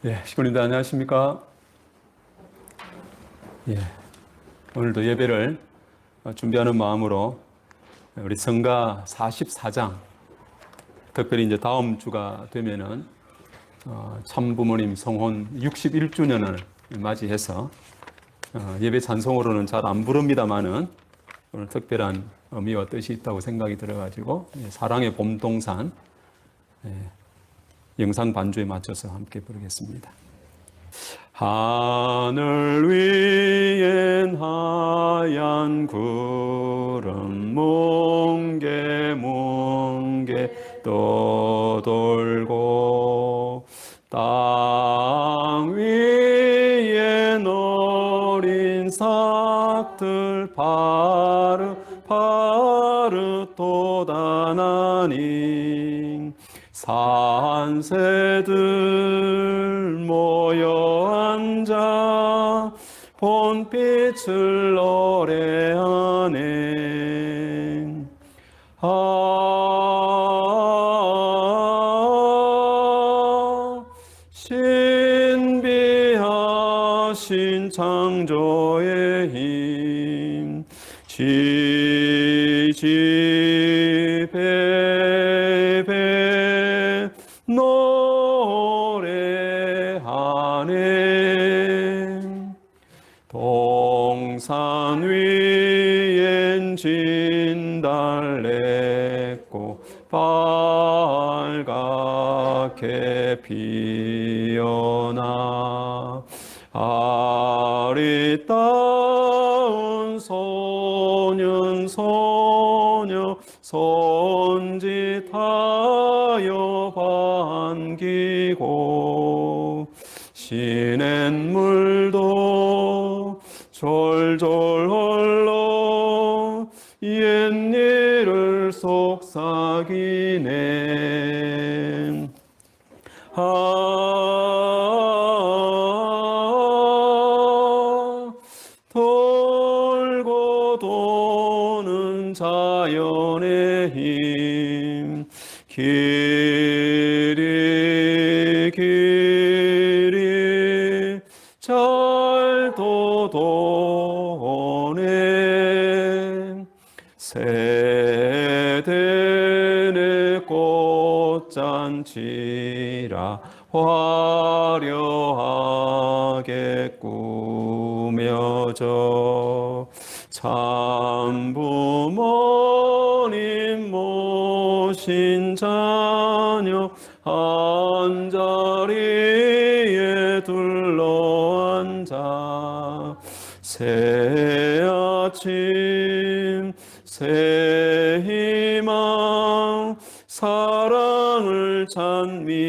시골님들 안녕하십니까? 오늘도 예배를 준비하는 마음으로 우리 성가 44장, 특별히 이제 다음 주가 되면은 참부모님 성혼 61주년을 맞이해서 예배 찬송으로는 잘 안 부릅니다만은 오늘 특별한 의미와 뜻이 있다고 생각이 들어가지고 사랑의 봄동산 영상 반주에 맞춰서 함께 부르겠습니다. 하늘 위엔 하얀 구름 뭉게 떠돌고 땅 위엔 어린 삭들 파릇파릇 돋아나니 산새들 모여 앉아 봄빛을 노래하네. 신비하신 창조의 힘 지지배배 노래하네. 동산 위엔 진달래꽃 빨갛게 피어나 아리따운 소녀 손짓하여 반기고 시냇물도 졸졸 흘러 옛일을 속삭이네. 돌고 도는 자연의 힘 길이 잘 도네. 세대의 꽃잔치라 화려하게 꾸며져 참부모님 모신 자녀 한자리에 둘러앉아 새아침 새 희망 사랑을 찬미하네.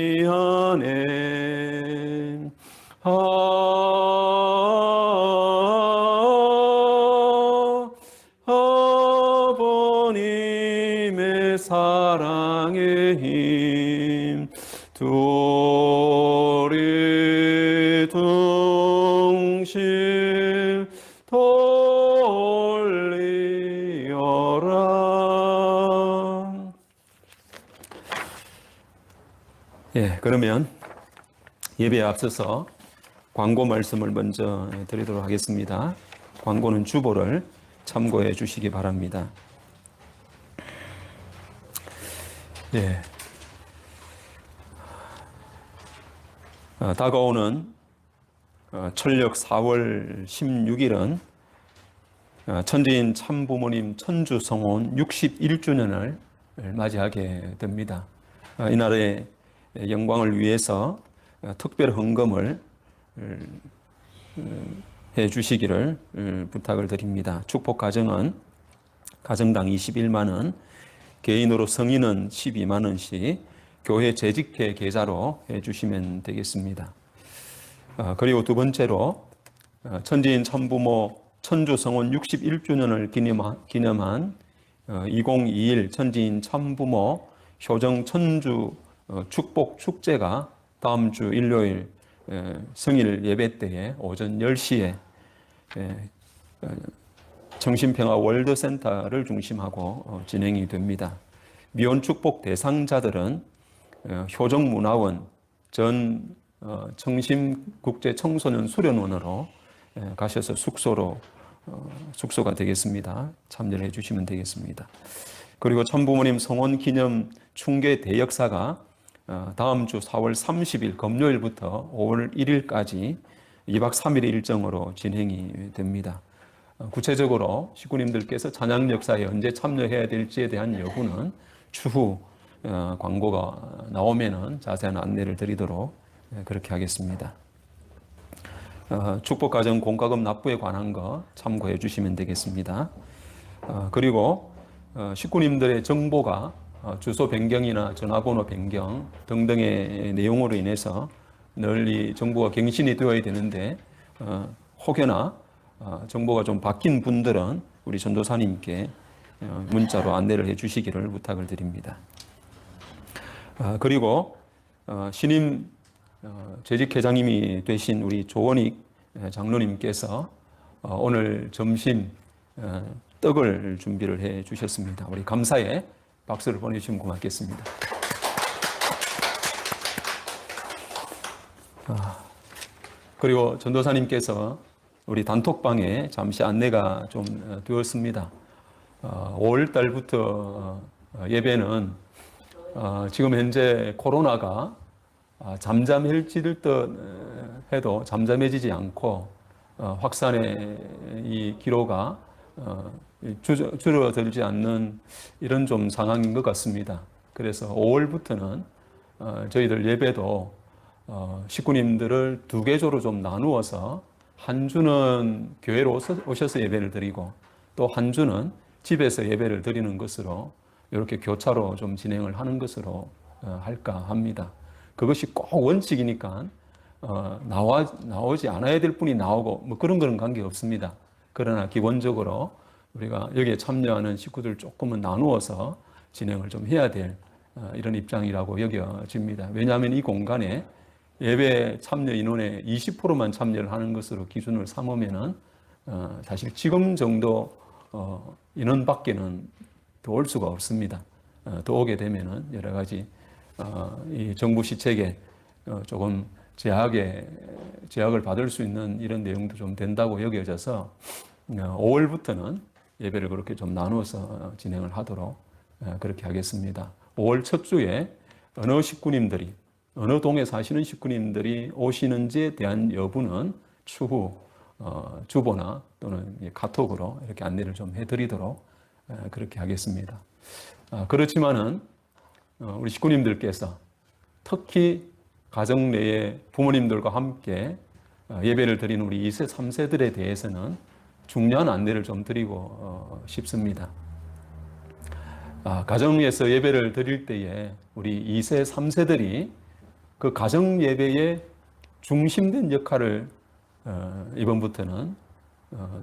아버님의 사랑의 힘 둘이 둥실 돌리어라. 그러면 예배에 앞서서 광고 말씀을 먼저 드리도록 하겠습니다. 광고는 주보를 참고해 주시기 바랍니다. 다가오는 철력 4월 16일은 천지인 참부모님 천주성혼 61주년을 맞이하게 됩니다. 이날의 영광을 위해서 특별 헌금을 해 주시기를 부탁을 드립니다. 축복 가정은 가정당 21만 원, 개인으로 성인은 12만 원씩 교회 재직회 계좌로 해 주시면 되겠습니다. 그리고 두 번째로 천지인 참부모 천주성혼 61주년을 기념한 2021 천지인 참부모 효정 천주 축복 축제가 다음 주 일요일 성일 예배 때에 오전 10시에 정신평화 월드센터를 중심하고 진행이 됩니다. 미혼 축복 대상자들은 효정문화원 전 청심국제 청소년 수련원으로 가셔서 숙소가 되겠습니다. 참여를 해주시면 되겠습니다. 그리고 참부모님 성원 기념 충계 대역사가 다음 주 4월 30일 금요일부터 5월 1일까지 2박 3일의 일정으로 진행이 됩니다. 구체적으로 식구님들께서 찬양 역사에 언제 참여해야 될지에 대한 여부는 추후 광고가 나오면은 자세한 안내를 드리도록 그렇게 하겠습니다. 축복가정 공과금 납부에 관한 거 참고해 주시면 되겠습니다. 그리고 식구님들의 정보가 주소 변경이나 전화번호 변경 등등의 내용으로 인해서 널리 정보가 갱신이 되어야 되는데 혹여나 정보가 좀 바뀐 분들은 우리 전도사님께 문자로 안내를 해 주시기를 부탁을 드립니다. 그리고 신임 재직회장님이 되신 우리 조원익 장로님께서 오늘 점심 떡을 준비를 해 주셨습니다. 우리 감사의 박수를 보내주시면 고맙겠습니다. 그리고 전도사님께서 우리 단톡방에 잠시 안내가 좀 되었습니다. 5월 달부터 예배는 지금 현재 코로나가 잠잠해질 듯 해도 잠잠해지지 않고 확산의 이 기로가 줄어들지 않는 이런 좀 상황인 것 같습니다. 그래서 5월부터는 저희들 예배도 식구님들을 두 개조로 좀 나누어서 한 주는 교회로 오셔서 예배를 드리고 또 한 주는 집에서 예배를 드리는 것으로 이렇게 교차로 좀 진행을 하는 것으로 할까 합니다. 그것이 꼭 원칙이니까 나오지 않아야 될 분이 나오고 뭐 그런 거는 관계 없습니다. 그러나 기본적으로 우리가 여기에 참여하는 식구들 조금은 나누어서 진행을 좀 해야 될 이런 입장이라고 여겨집니다. 왜냐하면 이 공간에 예배 참여 인원의 20%만 참여를 하는 것으로 기준을 삼으면은 사실 지금 정도 인원밖에는 더 올 수가 없습니다. 더 오게 되면은 여러 가지 이 정부 시책에 조금 제약을 받을 수 있는 이런 내용도 좀 된다고 여겨져서 5월부터는 예배를 그렇게 좀 나누어서 진행을 하도록 그렇게 하겠습니다. 5월 첫 주에 어느 식구님들이 어느 동에 사시는 식구님들이 오시는지에 대한 여부는 추후 주보나 또는 카톡으로 이렇게 안내를 좀 해드리도록 그렇게 하겠습니다. 그렇지만은 우리 식구님들께서 특히 가정 내에 부모님들과 함께 예배를 드리는 우리 2세, 3세들에 대해서는 중요한 안내를 좀 드리고 싶습니다. 가정에서 예배를 드릴 때에 우리 2세, 3세들이 그 가정 예배의 중심된 역할을 이번부터는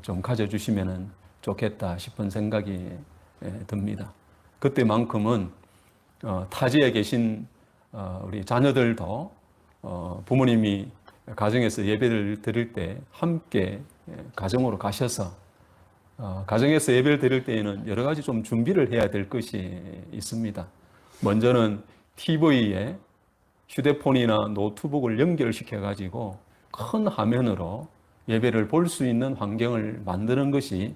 좀 가져주시면 좋겠다 싶은 생각이 듭니다. 그때만큼은 타지에 계신 우리 자녀들도 부모님이 가정에서 예배를 드릴 때 함께 가정으로 가셔서 가정에서 예배를 드릴 때에는 여러 가지 좀 준비를 해야 될 것이 있습니다. 먼저는 TV에 휴대폰이나 노트북을 연결시켜 가지고 큰 화면으로 예배를 볼 수 있는 환경을 만드는 것이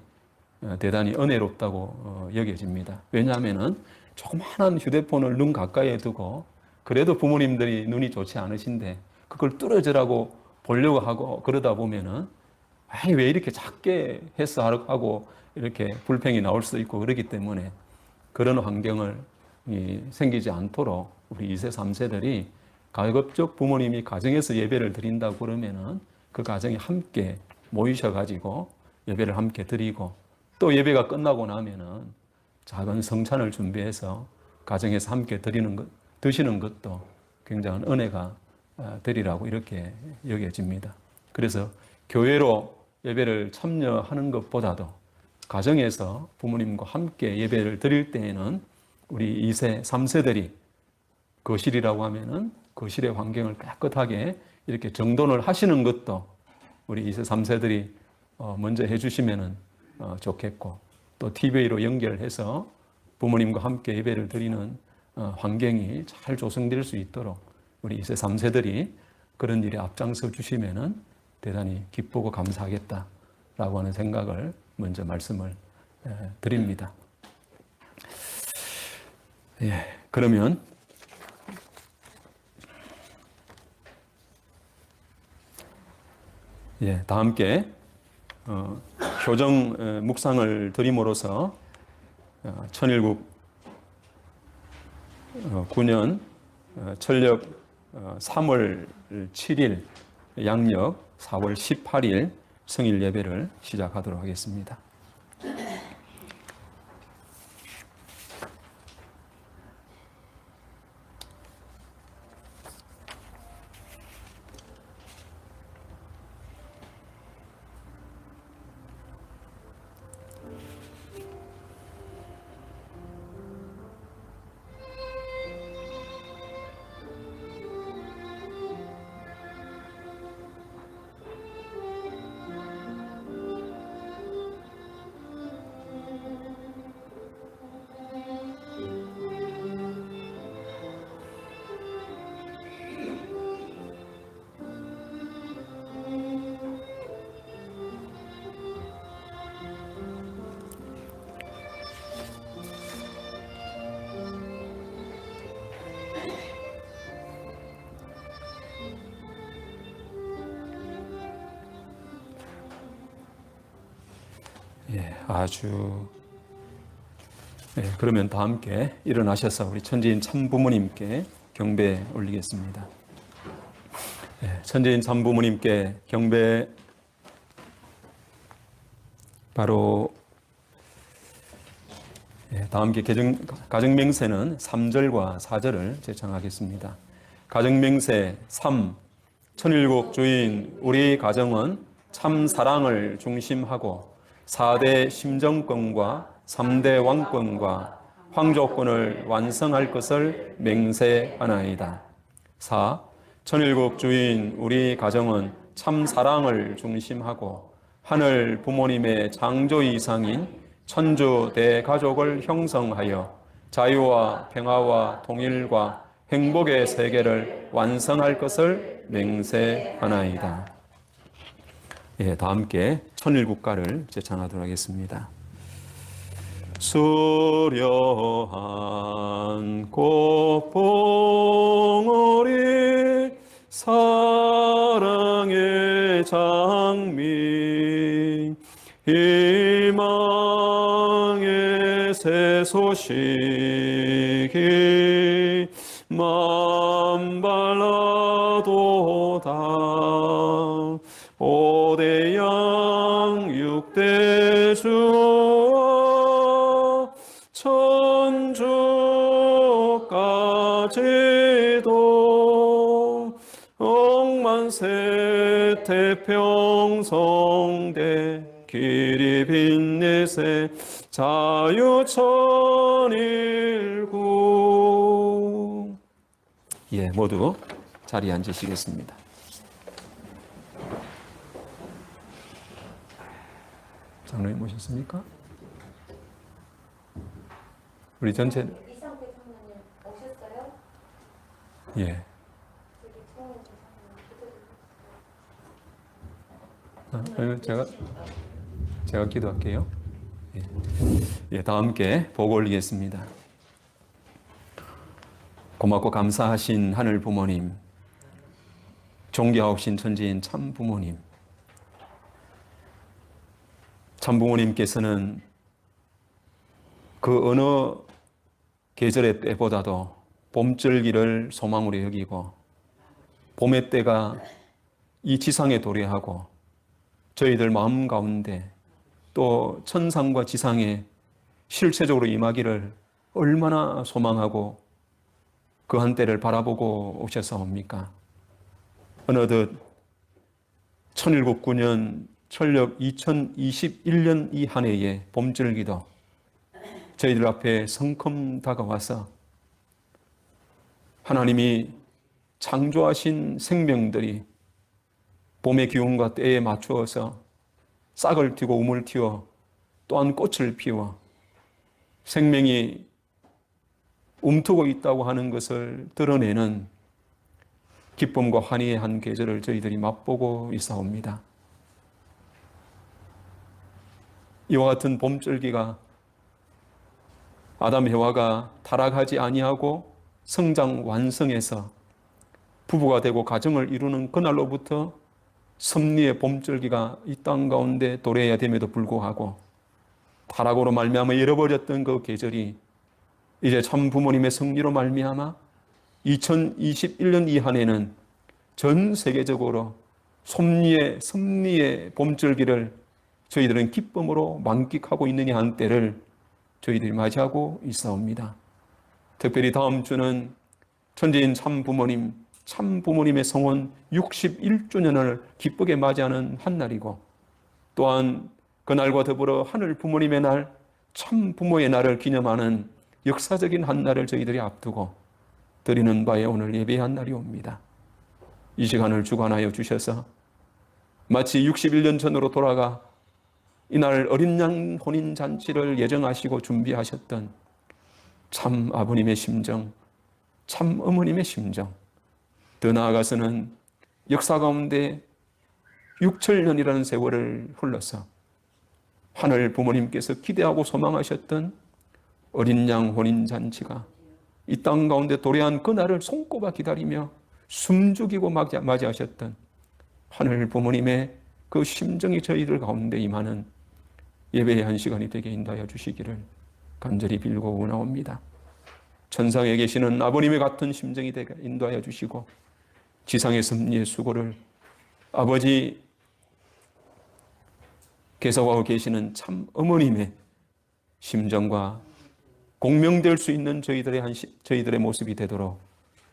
대단히 은혜롭다고 여겨집니다. 왜냐하면은 조그마한 휴대폰을 눈 가까이에 두고 그래도 부모님들이 눈이 좋지 않으신데 그걸 뚫어져라고 보려고 하고 그러다 보면은 왜 이렇게 작게 해서 하고 이렇게 불평이 나올 수도 있고 그러기 때문에 그런 환경을 생기지 않도록 우리 2세, 3세들이 가급적 부모님이 가정에서 예배를 드린다고 그러면은 그 가정에 함께 모이셔가지고 예배를 함께 드리고 또 예배가 끝나고 나면은 작은 성찬을 준비해서 가정에서 함께 드시는 것도 굉장한 은혜가 되리라고 이렇게 여겨집니다. 그래서 교회로 예배를 참여하는 것보다도 가정에서 부모님과 함께 예배를 드릴 때에는 우리 2세, 3세들이 거실이라고 하면은 거실의 환경을 깨끗하게 이렇게 정돈을 하시는 것도 우리 2세, 3세들이 먼저 해주시면은 좋겠고 또 TV로 연결해서 부모님과 함께 예배를 드리는 환경이 잘 조성될 수 있도록 우리 2세, 3세들이 그런 일에 앞장서 주시면은 대단히 기쁘고 감사하겠다라고 하는 생각을 먼저 말씀을 드립니다. 예, 그러면 다 함께 효정 묵상을 드림으로써 천일국 9년 철력 3월 7일 양력 4월 18일 성일 예배를 시작하도록 하겠습니다. 그러면 다 함께 일어나셔서 우리 천지인 참부모님께 경배 올리겠습니다. 천지인 참부모님께 경배. 바로 다 함께 가정맹세는 3절과 4절을 제창하겠습니다. 가정맹세 3. 천일국 주인 우리 가정은 참 사랑을 중심하고 4대 심정권과 3대 왕권과 황조권을 완성할 것을 맹세하나이다. 4. 천일국 주인 우리 가정은 참 사랑을 중심하고 하늘 부모님의 창조 이상인 천주 대가족을 형성하여 자유와 평화와 통일과 행복의 세계를 완성할 것을 맹세하나이다. 다 함께 천일국가를 제창하도록 하겠습니다. 수려한 꽃봉오리 사랑의 장미 희망의 새 소식이 만발라도다. 5대 양 6대 주와 천주까지도 억만세 태평성대 길이 빛내세 자유천일국. 모두 자리에 앉으시겠습니다. 장로님 오셨습니까? 우리 전체 이상태 장로님 오셨어요? 예. 그러면 제가 기도할게요. 다 함께 보고 올리겠습니다. 고맙고 감사하신 하늘 부모님, 존귀하신 천지인 참 부모님, 참 부모님께서는 그 어느 계절의 때보다도 봄절기를 소망으로 여기고 봄의 때가 이 지상에 도래하고 저희들 마음 가운데 또 천상과 지상에 실체적으로 임하기를 얼마나 소망하고 그 한때를 바라보고 오셨사옵니까? 어느덧 천일국 9년 철력 2021년 이 한 해의 봄절기도 저희들 앞에 성큼 다가와서 하나님이 창조하신 생명들이 봄의 기운과 때에 맞추어서 싹을 틔고 우물 틔워 또한 꽃을 피워 생명이 움트고 있다고 하는 것을 드러내는 기쁨과 환희의 한 계절을 저희들이 맛보고 있사옵니다. 이와 같은 봄절기가 아담 해와가 타락하지 아니하고 성장 완성해서 부부가 되고 가정을 이루는 그날로부터 섭리의 봄절기가 이 땅 가운데 도래해야 됨에도 불구하고 타락으로 말미암아 잃어버렸던 그 계절이 이제 참 부모님의 승리로 말미암아 2021년 이 한 해는 전 세계적으로 섭리의 봄절기를 저희들은 기쁨으로 만끽하고 있는 이 한때를 저희들이 맞이하고 있사옵니다. 특별히 다음 주는 천지인 참 부모님의 성원 61주년을 기쁘게 맞이하는 한 날이고, 또한 그날과 더불어 하늘 부모님의 날, 참 부모의 날을 기념하는 역사적인 한 날을 저희들이 앞두고 드리는 바에 오늘 예배한 날이옵니다. 이 시간을 주관하여 주셔서 마치 61년 전으로 돌아가 이날 어린 양 혼인잔치를 예정하시고 준비하셨던 참 아버님의 심정, 참 어머님의 심정, 더 나아가서는 역사 가운데 6천년이라는 세월을 흘러서 하늘 부모님께서 기대하고 소망하셨던 어린 양 혼인잔치가 이 땅 가운데 도래한 그날을 손꼽아 기다리며 숨죽이고 맞이하셨던 하늘 부모님의 그 심정이 저희들 가운데 임하는 예배의 한 시간이 되게 인도하여 주시기를 간절히 빌고 원하옵니다. 천상에 계시는 아버님의 같은 심정이 되게 인도하여 주시고, 지상의 섭리의 수고를 아버지 계속하고 계시는 참 어머님의 심정과 공명될 수 있는 저희들의 모습이 되도록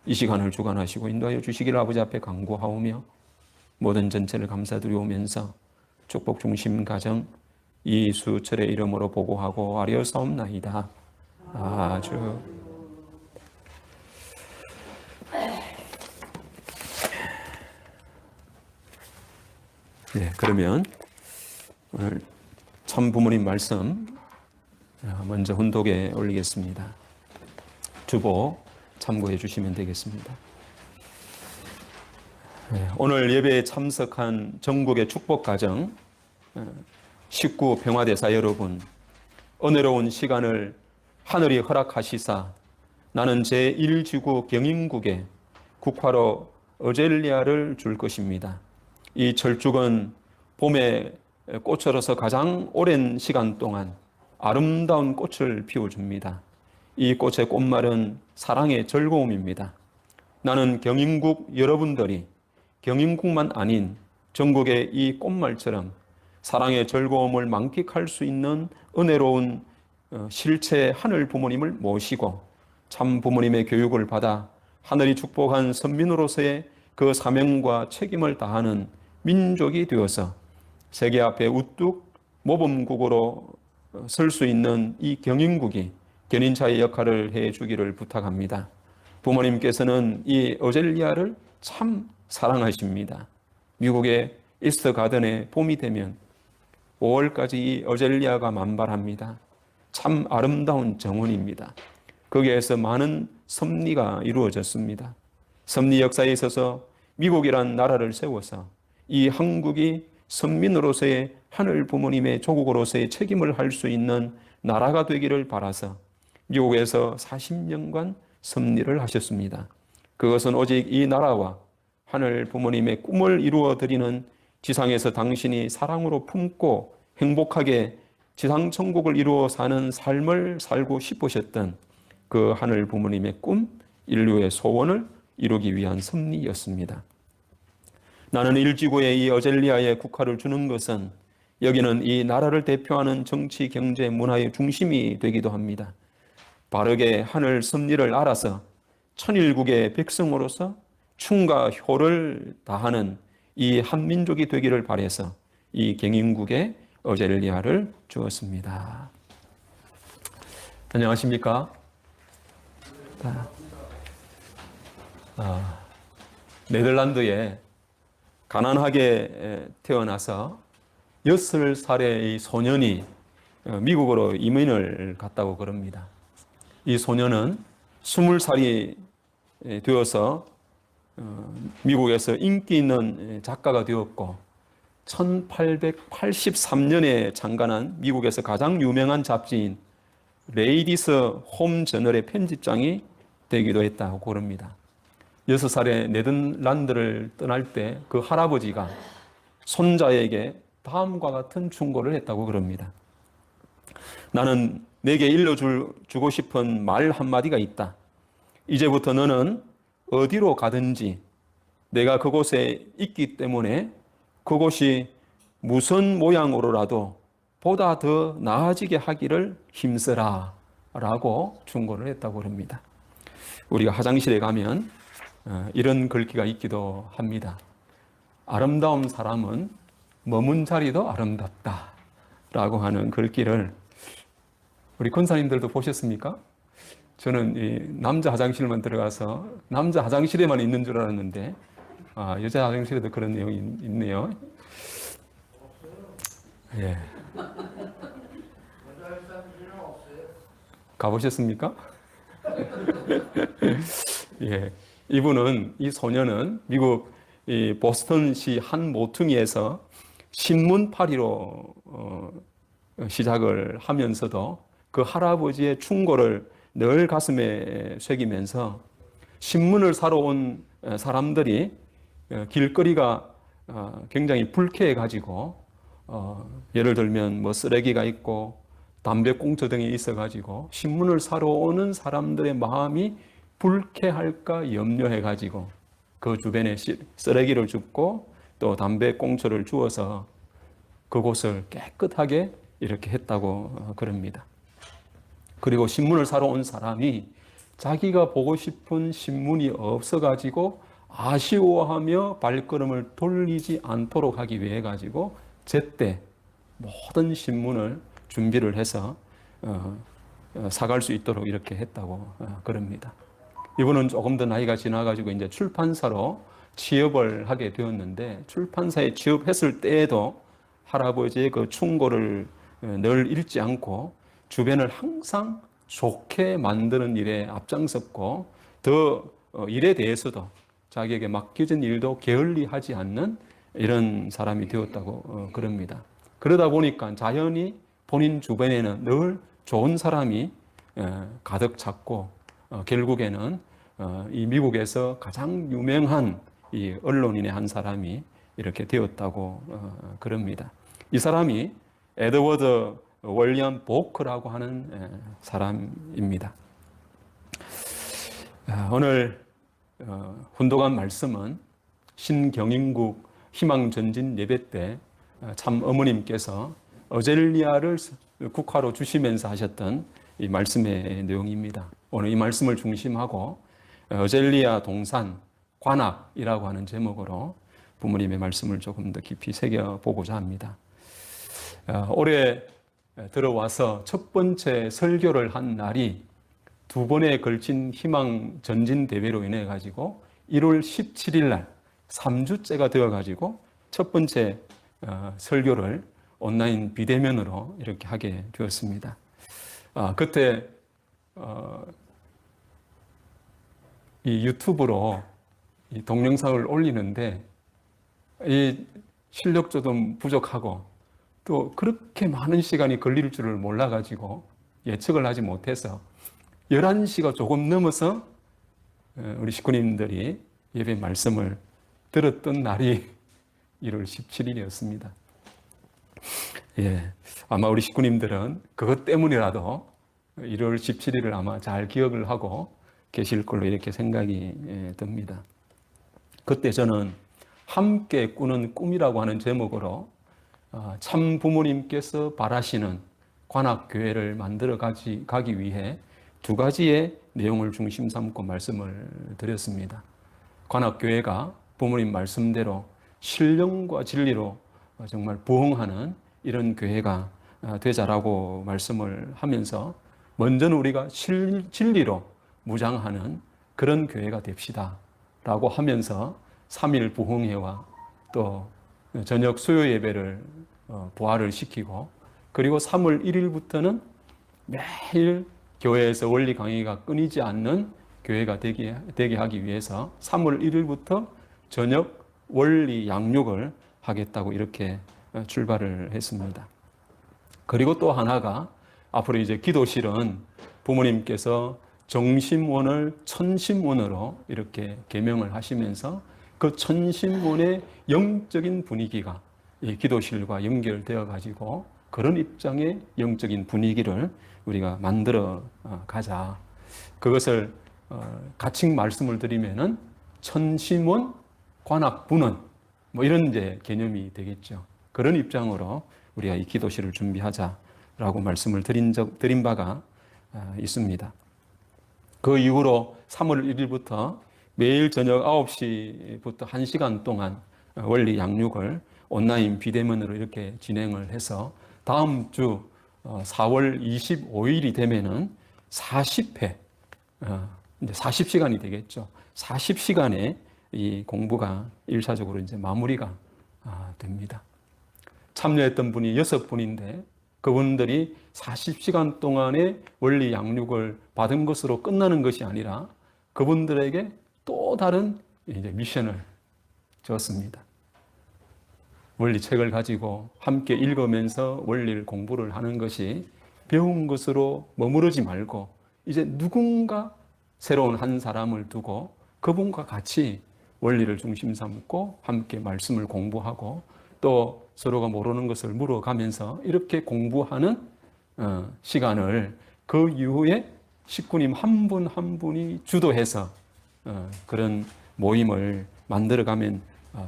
이 시간을 주관하시고 인도하여 주시기를 아버지 앞에 간구하오며, 모든 전체를 감사드리오면서 축복 중심 가정 이수철의 이름으로 보고하고 아뢰어사옵나이다. 아주 네, 그러면 오늘 참 부모님 말씀 먼저 훈독에 올리겠습니다. 주보 참고해 주시면 되겠습니다. 오늘 예배에 참석한 전국의 축복가정, 식구 평화대사 여러분, 은혜로운 시간을 하늘이 허락하시사 나는 제1지구 경인국에 국화로 어젤리아를 줄 것입니다. 이 철쭉은 봄에 꽃으로서 가장 오랜 시간 동안 아름다운 꽃을 피워줍니다. 이 꽃의 꽃말은 사랑의 즐거움입니다. 나는 경인국 여러분들이 경인국만 아닌 전국의 이 꽃말처럼 사랑의 즐거움을 만끽할 수 있는 은혜로운 실체 하늘 부모님을 모시고 참 부모님의 교육을 받아 하늘이 축복한 선민으로서의 그 사명과 책임을 다하는 민족이 되어서 세계 앞에 우뚝 모범국으로 설 수 있는 이 경인국이 견인차의 역할을 해주기를 부탁합니다. 부모님께서는 이 어젤리아를 참 사랑하십니다. 미국의 이스터 가든에 봄이 되면 5월까지 이 어젤리아가 만발합니다. 참 아름다운 정원입니다. 거기에서 많은 섭리가 이루어졌습니다. 섭리 역사에 있어서 미국이란 나라를 세워서 이 한국이 선민으로서의 하늘 부모님의 조국으로서의 책임을 할 수 있는 나라가 되기를 바라서 미국에서 40년간 섭리를 하셨습니다. 그것은 오직 이 나라와 하늘 부모님의 꿈을 이루어 드리는 지상에서 당신이 사랑으로 품고 행복하게 지상 천국을 이루어 사는 삶을 살고 싶으셨던 그 하늘 부모님의 꿈, 인류의 소원을 이루기 위한 섭리였습니다. 나는 일지구에 이 어젤리아에 국화를 주는 것은 여기는 이 나라를 대표하는 정치, 경제, 문화의 중심이 되기도 합니다. 바르게 하늘 섭리를 알아서 천일국의 백성으로서 충과 효를 다하는 이 한민족이 되기를 바라서 이 경인국에 어젤리아를 주었습니다. 안녕하십니까? 네덜란드에 가난하게 태어나서 6살의 소년이 미국으로 이민을 갔다고 그럽니다. 이 소년은 20살이 되어서 미국에서 인기 있는 작가가 되었고 1883년에 창간한 미국에서 가장 유명한 잡지인 레이디스 홈 저널의 편집장이 되기도 했다고 그럽니다. 6살에 네덜란드를 떠날 때 그 할아버지가 손자에게 다음과 같은 충고를 했다고 그럽니다. 나는 내게 일러주고 싶은 말 한마디가 있다. 이제부터 너는 어디로 가든지 내가 그곳에 있기 때문에 그곳이 무슨 모양으로라도 보다 더 나아지게 하기를 힘써라 라고 충고를 했다고 합니다. 우리가 화장실에 가면 이런 글귀가 있기도 합니다. 아름다운 사람은 머문 자리도 아름답다 라고 하는 글귀를 우리 권사님들도 보셨습니까? 저는 이 남자 화장실만 들어가서 남자 화장실에만 있는 줄 알았는데 여자 화장실에도 그런 내용이 있네요. 예. 가보셨습니까? 예. 이 소녀는 미국 이 보스턴시 한 모퉁이에서 신문파리로 시작을 하면서도 그 할아버지의 충고를 늘 가슴에 새기면서 신문을 사러 온 사람들이 길거리가 굉장히 불쾌해 가지고 예를 들면 뭐 쓰레기가 있고 담배꽁초 등이 있어 가지고 신문을 사러 오는 사람들의 마음이 불쾌할까 염려해 가지고 그 주변에 쓰레기를 줍고 또 담배꽁초를 주어서 그곳을 깨끗하게 이렇게 했다고 그럽니다. 그리고 신문을 사러 온 사람이 자기가 보고 싶은 신문이 없어가지고 아쉬워하며 발걸음을 돌리지 않도록 하기 위해 가지고 제때 모든 신문을 준비를 해서 사갈 수 있도록 이렇게 했다고 그럽니다. 이분은 조금 더 나이가 지나가지고 이제 출판사로 취업을 하게 되었는데 출판사에 취업했을 때에도 할아버지의 그 충고를 늘 잃지 않고 주변을 항상 좋게 만드는 일에 앞장섰고 더 일에 대해서도 자기에게 맡겨진 일도 게을리하지 않는 이런 사람이 되었다고 그럽니다. 그러다 보니까 자연히 본인 주변에는 늘 좋은 사람이 가득 찼고 결국에는 이 미국에서 가장 유명한 이 언론인의 한 사람이 이렇게 되었다고 그럽니다. 이 사람이 에드워드 월리엄 보크라고 하는 사람입니다. 오늘 훈독한 말씀은 신경인국 희망전진 예배 때 참 어머님께서 어젤리아를 국화로 주시면서 하셨던 이 말씀의 내용입니다. 오늘 이 말씀을 중심하고 어젤리아 동산 관악이라고 하는 제목으로 부모님의 말씀을 조금 더 깊이 새겨보고자 합니다. 올해 들어와서 첫 번째 설교를 한 날이 두 번에 걸친 희망 전진 대회로 인해 가지고 1월 17일 날 3주째가 되어 가지고 첫 번째 설교를 온라인 비대면으로 이렇게 하게 되었습니다. 그때 이 유튜브로 이 동영상을 올리는데 이 실력도 좀 부족하고 또 그렇게 많은 시간이 걸릴 줄을 몰라가지고 예측을 하지 못해서 11시가 조금 넘어서 우리 식구님들이 예배 말씀을 들었던 날이 1월 17일이었습니다. 예, 아마 우리 식구님들은 그것 때문이라도 1월 17일을 아마 잘 기억을 하고 계실 걸로 이렇게 생각이 듭니다. 그때 저는 함께 꾸는 꿈이라고 하는 제목으로 참 부모님께서 바라시는 관악교회를 만들어 가기 위해 두 가지의 내용을 중심 삼고 말씀을 드렸습니다. 관악교회가 부모님 말씀대로 신령과 진리로 정말 부흥하는 이런 교회가 되자라고 말씀을 하면서 먼저는 우리가 진리로 무장하는 그런 교회가 됩시다 라고 하면서 3일 부흥회와 또 저녁 수요 예배를 부활을 시키고 그리고 3월 1일부터는 매일 교회에서 원리 강의가 끊이지 않는 교회가 되게 하기 위해서 3월 1일부터 저녁 원리 양육을 하겠다고 이렇게 출발을 했습니다. 그리고 또 하나가 앞으로 이제 기도실은 부모님께서 정심원을 천심원으로 이렇게 개명을 하시면서 그 천심원의 영적인 분위기가 이 기도실과 연결되어 가지고 그런 입장의 영적인 분위기를 우리가 만들어 가자. 그것을 가칭 말씀을 드리면은 천심원 관악분원 뭐 이런 이제 개념이 되겠죠. 그런 입장으로 우리가 이 기도실을 준비하자라고 말씀을 드린 바가 있습니다. 그 이후로 3월 1일부터 매일 저녁 9시부터 1시간 동안 원리 양육을 온라인 비대면으로 이렇게 진행을 해서 다음 주 4월 25일이 되면은 40회, 이제 40시간이 되겠죠. 40시간의 이 공부가 1차적으로 이제 마무리가 됩니다. 참여했던 분이 6분인데 그분들이 40시간 동안의 원리 양육을 받은 것으로 끝나는 것이 아니라 그분들에게 또 다른 이제 미션을 줬습니다. 원리책을 가지고 함께 읽으면서 원리를 공부를 하는 것이 배운 것으로 머무르지 말고 이제 누군가 새로운 한 사람을 두고 그분과 같이 원리를 중심 삼고 함께 말씀을 공부하고 또 서로가 모르는 것을 물어가면서 이렇게 공부하는 시간을 그 이후에 식구님 한 분 한 분이 주도해서 그런 모임을 만들어가면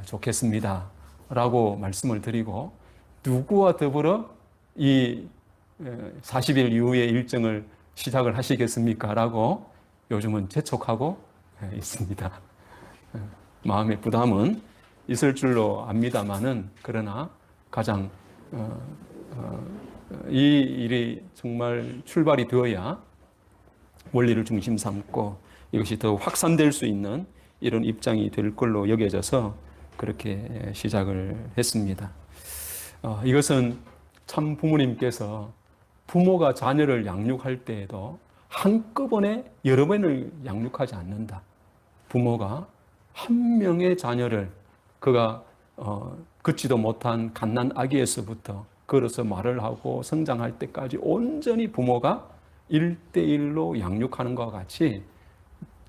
좋겠습니다. 라고 말씀을 드리고 누구와 더불어 이 40일 이후의 일정을 시작을 하시겠습니까? 라고 요즘은 재촉하고 있습니다. 마음의 부담은 있을 줄로 압니다만은 그러나 가장 이 일이 정말 출발이 되어야 원리를 중심 삼고 이것이 더 확산될 수 있는 이런 입장이 될 걸로 여겨져서 그렇게 시작을 했습니다. 이것은 참 부모님께서 부모가 자녀를 양육할 때에도 한꺼번에 여러 번을 양육하지 않는다. 부모가 한 명의 자녀를 그가 걷지도 못한 갓난 아기에서부터 걸어서 말을 하고 성장할 때까지 온전히 부모가 1대1로 양육하는 것과 같이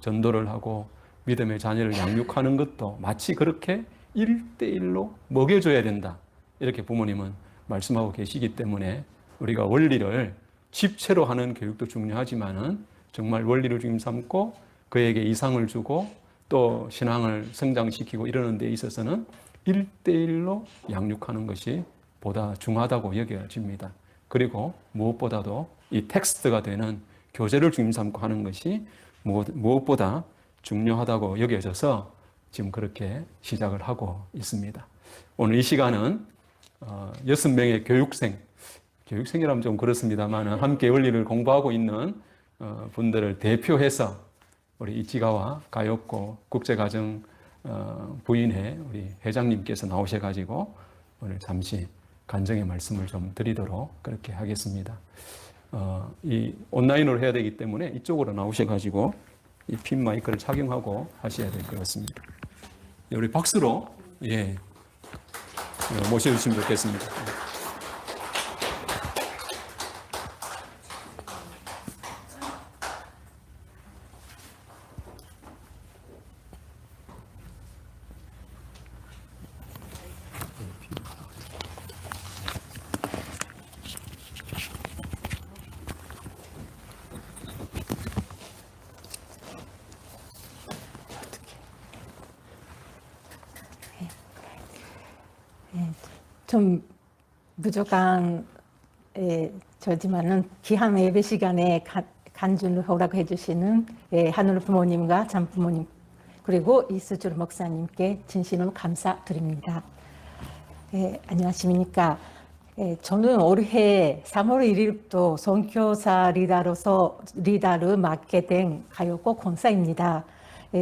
전도를 하고 믿음의 자녀를 양육하는 것도 마치 그렇게 1대1로 먹여줘야 된다. 이렇게 부모님은 말씀하고 계시기 때문에 우리가 원리를 집체로 하는 교육도 중요하지만은 정말 원리를 중심 삼고 그에게 이상을 주고 또 신앙을 성장시키고 이러는 데 있어서는 1대1로 양육하는 것이 보다 중요하다고 여겨집니다. 그리고 무엇보다도 이 텍스트가 되는 교재를 중심 삼고 하는 것이 무엇보다 중요하다고 여겨져서 지금 그렇게 시작을 하고 있습니다. 오늘 이 시간은 6명의 교육생이라면 좀 그렇습니다만 함께 원리를 공부하고 있는 분들을 대표해서 우리 이치가와 가요코 국제가정 부인회 우리 회장님께서 나오셔가지고 오늘 잠시 간증의 말씀을 좀 드리도록 그렇게 하겠습니다. 이 온라인으로 해야 되기 때문에 이쪽으로 나오셔가지고 이 핀 마이크를 착용하고 하셔야 될 것 같습니다. 우리 박수로 모셔주시면 좋겠습니다. 좀 부족한 저지만은 귀한 예배 시간에 간증을 허락해 주시는 하늘 부모님과 참 부모님 그리고 이수철 목사님께 진심으로 감사드립니다. 안녕하십니까? 저는 올해 3월 1일부터 선교사 리더를 맡게 된 가요코 권사입니다.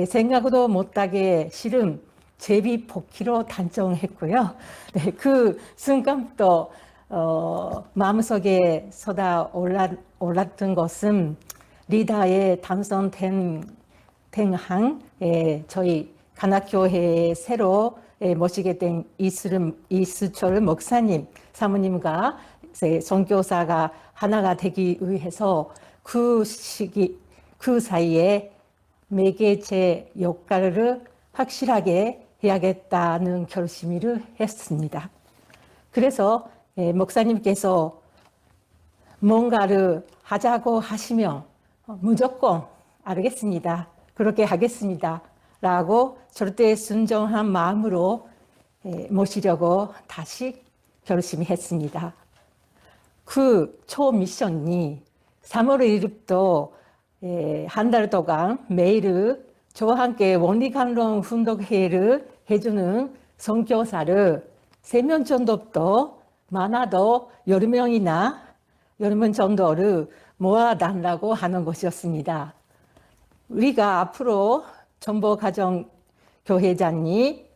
생각도 못하게 실은 제비 복귀로 단정했고요. 그 순간부터 마음속에 쏟아 올랐던 것은 리더에 당선된 행한 저희 간악교회에 새로 모시게 된 이수철 목사님, 사모님과 선교사가 하나가 되기 위해서 그 사이에 매개체 역할을 확실하게 해야겠다는 결심을 했습니다. 그래서 목사님께서 뭔가를 하자고 하시면 무조건 알겠습니다. 그렇게 하겠습니다. 라고 절대 순종한 마음으로 모시려고 다시 결심했습니다. 그 초 미션이 3월 1일부터 한 달 동안 매일 저와 함께 원리간론 훈독회를 해주는 선교사를 3명 정도부터 많아도 10명이나 10명 정도를 모아달라고 하는 것이었습니다. 우리가 앞으로 전보가정교회장이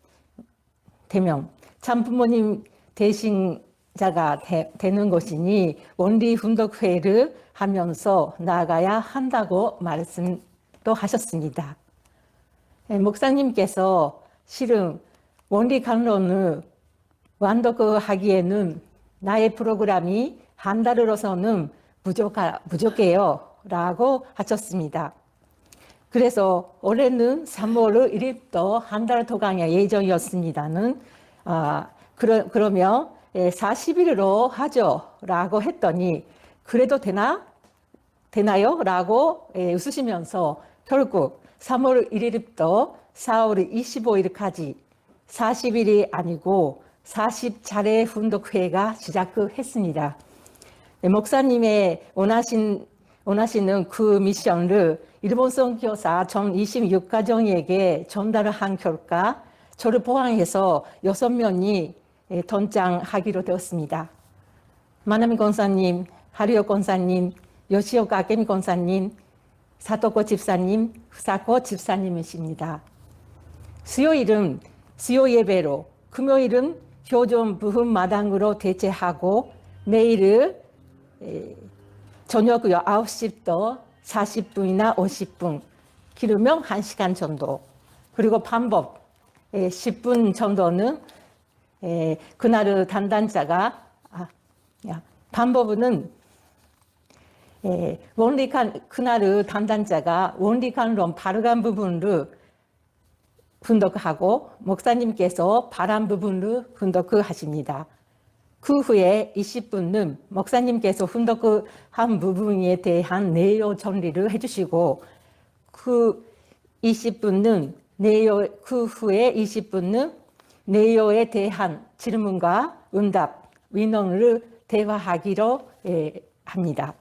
되면 참부모님 대신자가 되는 것이니 원리훈독회를 하면서 나아가야 한다고 말씀도 하셨습니다. 목사님께서 실은 원리강론을 완독하기에는 나의 프로그램이 한 달으로서는 부족해요 라고 하셨습니다. 그래서 올해는 3월 1일부터 한 달 동안의 예정이었습니다는 그러면 40일로 하죠 라고 했더니 그래도 되나요? 라고 웃으시면서 결국 3월 1일부터 4월 25일까지 40일이 아니고 40차례 훈독회가 시작했습니다. 목사님의 원하시는 그 미션을 일본 선교사 전 26가정에게 전달한 결과 저를 포함해서 6명이 don장하기로 되었습니다. 마나미 권사님, 하리오 권사님, 요시오카 아케미 권사님, 사토코 집사님, 후사코 집사님이십니다. 수요일은 수요 예배로, 금요일은 효전 부흥 마당으로 대체하고 매일 저녁 9시부터 40분이나 50분, 길으면 1시간 정도, 그리고 반복 10분 정도는 그날의 담당자가 반복은 그날의 담당자가 원리간론 발간 부분을 분독하고 목사님께서 발한 부분을 분독하십니다. 그 후에 20분은 목사님께서 훈독한 부분에 대한 내용 정리를 해주시고 그 후에 20분은 내용에 대한 질문과 응답, 민원을 대화하기로 합니다.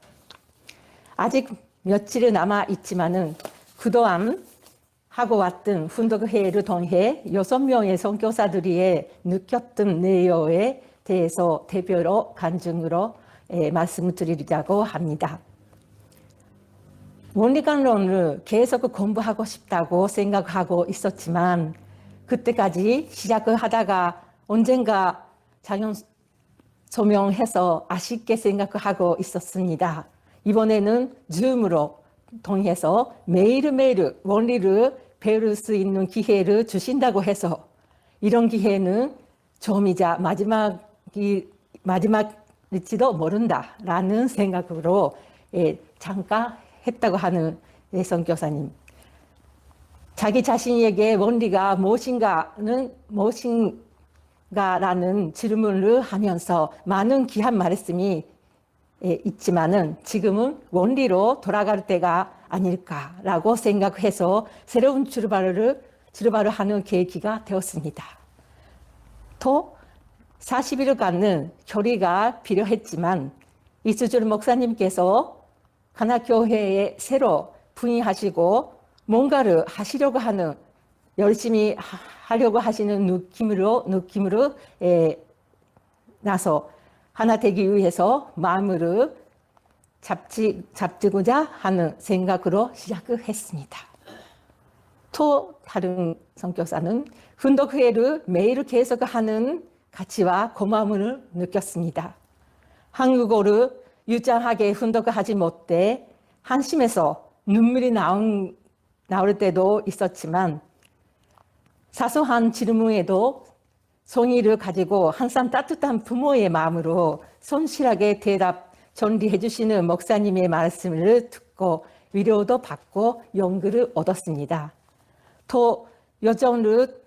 아직 며칠이 남아 있지만은 그동안 하고 왔던 훈독회를 통해 6명의 선교사들이 느꼈던 내용에 대해서 대표로 간증으로 말씀드리려고 합니다. 원리간론을 계속 공부하고 싶다고 생각하고 있었지만 그때까지 시작을 하다가 언젠가 장영 소명해서 아쉽게 생각하고 있었습니다. 이번에는 줌으로 통해서 매일매일 원리를 배울 수 있는 기회를 주신다고 해서 이런 기회는 처음이자 마지막일지도 모른다라는 생각으로 참가했다고 하는 선교사님. 자기 자신에게 원리가 무엇인가라는 질문을 하면서 많은 귀한 말씀이 있지만은 지금은 원리로 돌아갈 때가 아닐까라고 생각해서 새로운 출발을 하는 계기가 되었습니다. 또 40일간은 교리가 필요했지만 이수철 목사님께서 간악교회에 새로 부임하시고 뭔가를 하시려고 하는 열심히 하려고 하시는 느낌으로 나서 하나 되기 위해서 마음을 잡고자 하는 생각으로 시작을 했습니다. 또 다른 선교사는 훈독회를 매일 계속하는 가치와 고마움을 느꼈습니다. 한국어를 유창하게 훈독하지 못해 한심해서 눈물이 나올 때도 있었지만 사소한 질문에도 성의를 가지고 항상 따뜻한 부모의 마음으로 성실하게 대답 전리해 주시는 목사님의 말씀을 듣고 위로도 받고 용기를 얻었습니다. 또 여정을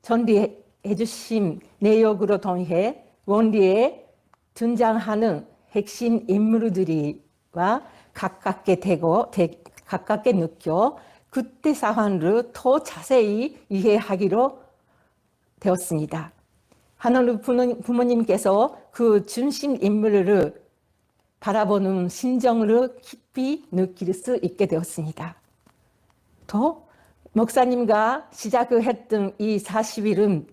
전리해 주신 내용으로 통해 원리에 등장하는 핵심 인물들이와 가깝게 느껴 그때 상황을 더 자세히 이해하기로 되었습니다. 하늘의 부모님께서 그 중심 인물을 바라보는 심정을 깊이 느낄 수 있게 되었습니다. 또 목사님과 시작을 했던 이 40일은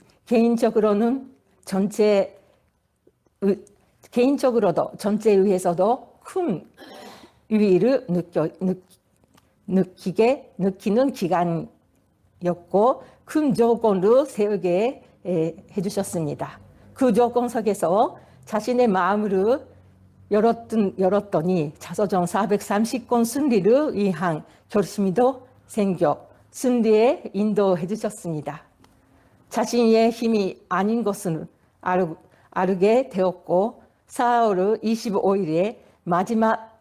개인적으로도 전체에 의해서도 큰 의의를 느끼는 기간이었고 큰 조건을 세우게 해주셨습니다. 그 조건 속에서 자신의 마음을 열었더니 자서전 430권 순리를 위한 결심도 생겨 순리에 인도해 주셨습니다. 자신의 힘이 아닌 것을 알게 되었고 4월 25일에 마지막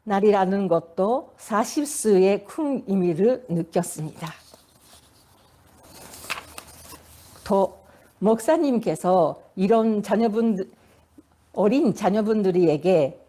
날이라는 것도 40수의 큰 의미를 느꼈습니다. 또 목사님께서 이런 어린 자녀분들에게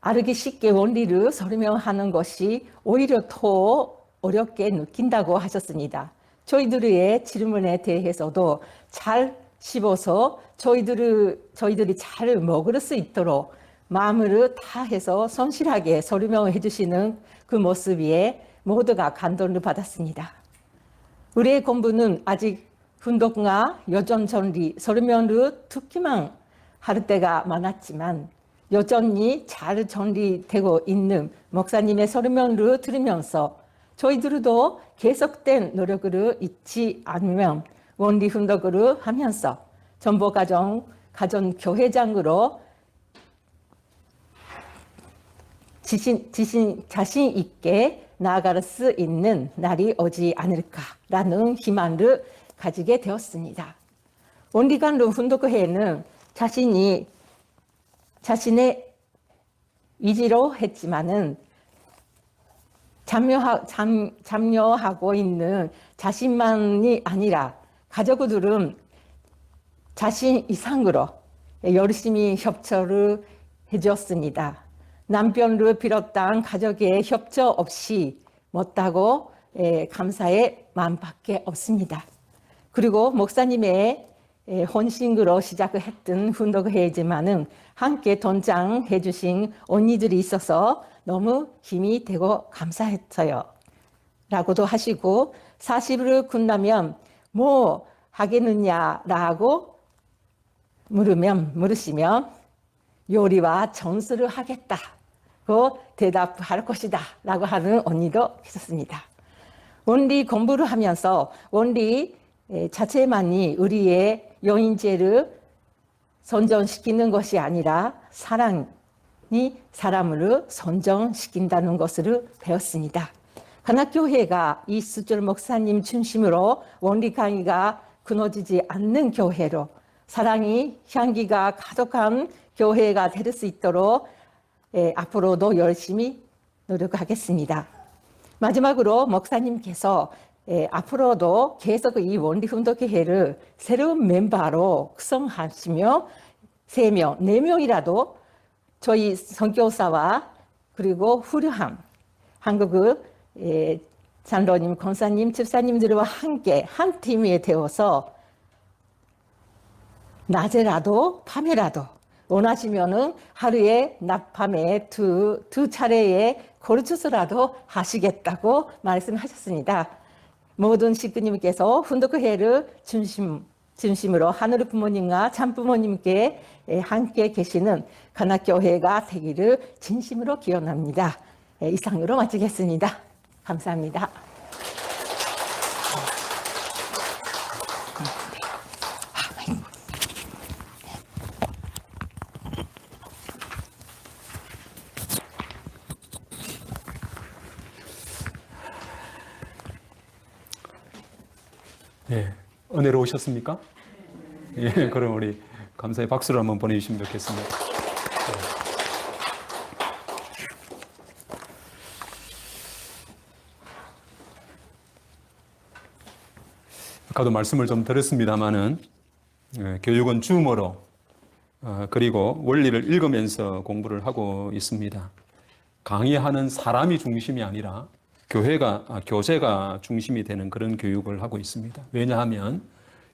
알기 쉽게 원리를 설명하는 것이 오히려 더 어렵게 느낀다고 하셨습니다. 저희들의 질문에 대해서도 잘 씹어서 저희들이 잘 먹을 수 있도록 마음을 다해서 성실하게 설명해 주시는 그 모습에 모두가 감동을 받았습니다. 우리의 공부는 아직 훈독과 여전 전리 설명을 듣기만 할 때가 많았지만 여전히 잘 전리되고 있는 목사님의 설명을 들으면서 저희들도 계속된 노력을 잊지 않으면 원리 훈독을 하면서 전보가정 가정교회장으로 자신 있게 나아갈 수 있는 날이 오지 않을까라는 희망을 가지게 되었습니다. 원리관로 훈독회는 자신의 의지로 했지만은 참여하고 있는 자신만이 아니라 가족들은 자신 이상으로 열심히 협조를 해주었습니다. 남편을 비롯한 가족의 협조 없이 못하고 감사의 마음밖에 없습니다. 그리고 목사님의 헌신으로 시작을 했던 훈독회지만은 함께 동장해 주신 언니들이 있어서 너무 힘이 되고 감사했어요. 라고도 하시고 40일을 끝나면 뭐 하겠느냐라고 물으시면 요리와 전수를 하겠다고 대답할 것이다 라고 하는 언니도 있었습니다. 원리 공부를 하면서 원리 자체만이 우리의 영인제를 선정시키는 것이 아니라 사랑이 사람을 선정시킨다는 것을 배웠습니다. 관악교회가 이수철 목사님 중심으로 원리 강의가 끊어지지 않는 교회로 사랑이 향기가 가득한 교회가 될 수 있도록 앞으로도 열심히 노력하겠습니다. 마지막으로 목사님께서 앞으로도 계속 이 원리훈독회를 새로운 멤버로 구성하시며 3명, 4명이라도 저희 선교사와 그리고 훌륭한 한국의 장로님, 권사님, 집사님들과 함께 한 팀이 되어서 낮에라도 밤에라도 원하시면은 하루에 낮밤에 두 차례에 거르쳐서라도 하시겠다고 말씀하셨습니다. 모든 식구님께서 훈독회를 중심으로 하늘의 부모님과 참부모님께 함께 계시는 관악교회가 되기를 진심으로 기원합니다. 이상으로 마치겠습니다. 감사합니다. 예, 은혜로우셨습니까? 예, 그럼 우리 감사의 박수를 한번 보내주시면 좋겠습니다. 아까도 말씀을 좀 드렸습니다만은 교육은 주어로 그리고 원리를 읽으면서 공부를 하고 있습니다. 강의하는 사람이 중심이 아니라 교재가 중심이 되는 그런 교육을 하고 있습니다. 왜냐하면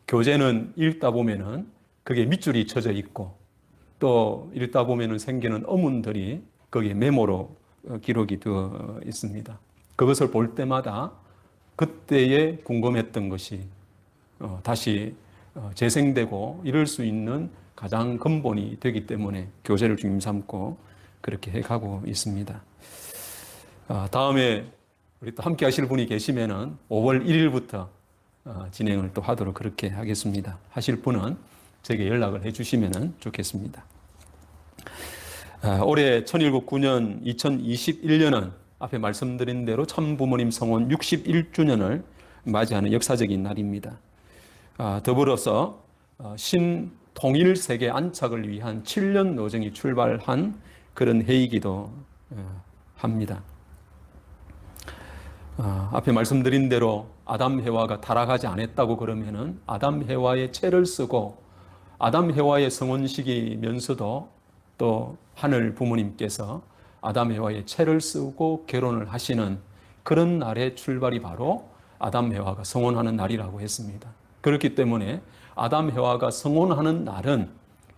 교재는 읽다 보면은 그게 밑줄이 쳐져 있고 또 읽다 보면은 생기는 어문들이 거기에 메모로 기록이 되어 있습니다. 그것을 볼 때마다 그때에 궁금했던 것이 다시 재생되고 이럴 수 있는 가장 근본이 되기 때문에 교재를 중심 삼고 그렇게 해가고 있습니다. 다음에 우리 또 함께 하실 분이 계시면은 5월 1일부터 진행을 또 하도록 그렇게 하겠습니다. 하실 분은 제게 연락을 해 주시면 좋겠습니다. 올해 천일국 9년 2021년은 앞에 말씀드린 대로 참부모님 성원 61주년을 맞이하는 역사적인 날입니다. 더불어서 신통일세계 안착을 위한 7년 노정이 출발한 그런 해이기도 합니다. 앞에 말씀드린 대로 아담 해와가 타락하지 않았다고 그러면은 아담 해와의 채를 쓰고 아담 해와의 성혼식이면서도 또 하늘 부모님께서 아담 해와의 채를 쓰고 결혼을 하시는 그런 날의 출발이 바로 아담 해와가 성혼하는 날이라고 했습니다. 그렇기 때문에 아담 해와가 성혼하는 날은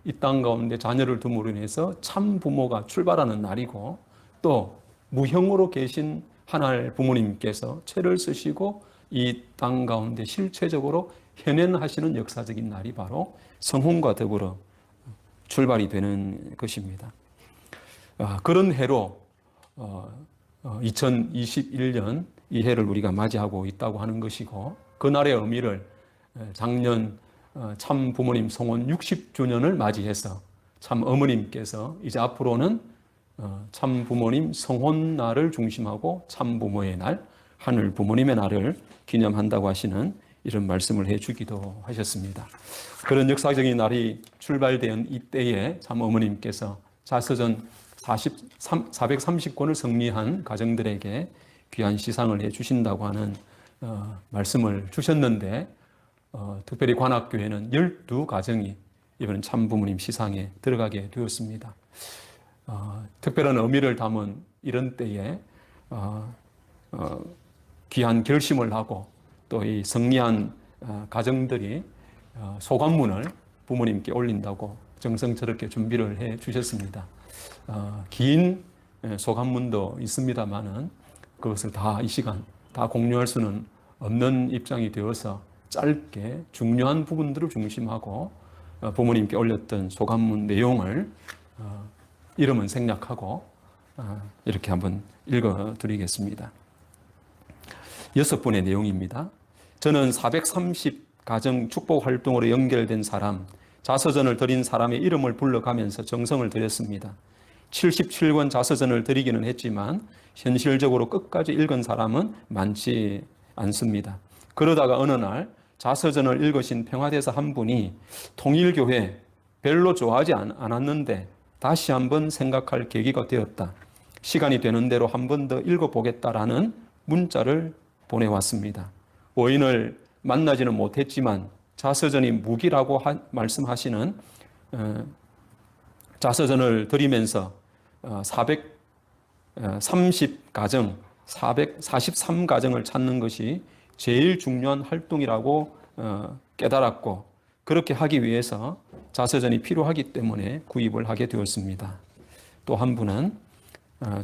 이 땅 가운데 자녀를 둠으로 인해서 참 부모가 출발하는 날이고 또 무형으로 계신 하나님 부모님께서 채를 쓰시고 이 땅 가운데 실체적으로 현현하시는 역사적인 날이 바로 성혼과 더불어 출발이 되는 것입니다. 그런 해로 2021년 이 해를 우리가 맞이하고 있다고 하는 것이고 그날의 의미를 작년 참 부모님 성혼 60주년을 맞이해서 참 어머님께서 이제 앞으로는 참 부모님 성혼날을 중심하고 참 부모의 날, 하늘 부모님의 날을 기념한다고 하시는 이런 말씀을 해주기도 하셨습니다. 그런 역사적인 날이 출발된 이때에 참 어머님께서 자서전 430권을 성리한 가정들에게 귀한 시상을 해주신다고 하는 말씀을 주셨는데 특별히 관악교회는 12가정이 이번 참부모님 시상에 들어가게 되었습니다. 특별한 의미를 담은 이런 때에 귀한 결심을 하고 또 이 성리한 가정들이 소감문을 부모님께 올린다고 정성스럽게 준비를 해 주셨습니다. 긴 소감문도 있습니다만은 그것을 다 이 시간 다 공유할 수는 없는 입장이 되어서 짧게 중요한 부분들을 중심하고 부모님께 올렸던 소감문 내용을 이름은 생략하고 이렇게 한번 읽어드리겠습니다. 6분의 내용입니다. 저는 430가정 축복 활동으로 연결된 사람, 자서전을 드린 사람의 이름을 불러가면서 정성을 들였습니다. 77권 자서전을 드리기는 했지만 현실적으로 끝까지 읽은 사람은 많지 않습니다. 그러다가 어느 날 자서전을 읽으신 평화대사 한 분이 통일교회 별로 좋아하지 않았는데 다시 한번 생각할 계기가 되었다. 시간이 되는 대로 한 번 더 읽어보겠다라는 문자를 보내왔습니다. 오인을 만나지는 못했지만 자서전이 무기라고 말씀하시는 자서전을 드리면서 430가정, 443가정을 찾는 것이 제일 중요한 활동이라고 깨달았고 그렇게 하기 위해서 자서전이 필요하기 때문에 구입을 하게 되었습니다. 또 한 분은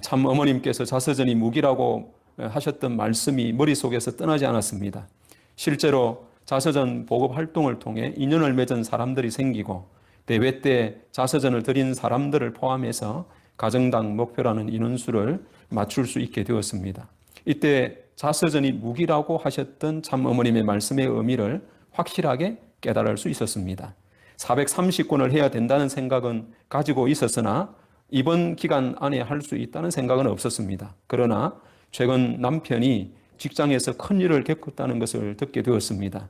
참 어머님께서 자서전이 무기라고 하셨던 말씀이 머릿속에서 떠나지 않았습니다. 실제로 자서전 보급 활동을 통해 인연을 맺은 사람들이 생기고 대회 때 자서전을 드린 사람들을 포함해서 가정당 목표라는 인원수를 맞출 수 있게 되었습니다. 이때 자서전이 무기라고 하셨던 참 어머님의 말씀의 의미를 확실하게 깨달을 수 있었습니다. 430권을 해야 된다는 생각은 가지고 있었으나 이번 기간 안에 할 수 있다는 생각은 없었습니다. 그러나 최근 남편이 직장에서 큰 일을 겪었다는 것을 듣게 되었습니다.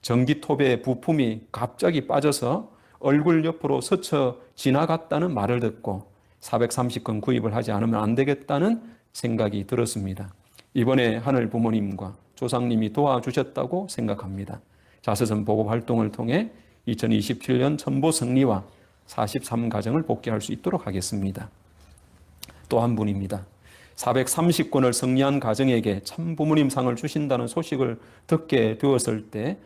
전기톱에 부품이 갑자기 빠져서 얼굴 옆으로 스쳐 지나갔다는 말을 듣고 430건 구입을 하지 않으면 안 되겠다는 생각이 들었습니다. 이번에 하늘 부모님과 조상님이 도와주셨다고 생각합니다. 자서전 보급 활동을 통해 2027년 천보 승리와 43가정을 복귀할 수 있도록 하겠습니다. 또 한 분입니다. 430권을 승리한 가정에게 참부모님 상을 주신다는 소식을 듣게 되었을 때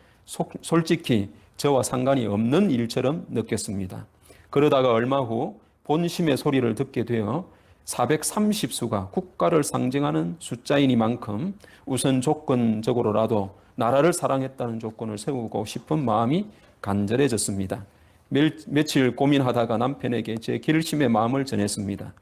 솔직히 저와 상관이 없는 일처럼 느꼈습니다. 그러다가 얼마 후 본심의 소리를 듣게 되어 430수가 국가를 상징하는 숫자이니만큼 우선 조건적으로라도 나라를 사랑했다는 조건을 세우고 싶은 마음이 간절해졌습니다. 며칠 고민하다가 남편에게 제 결심의 마음을 전했습니다.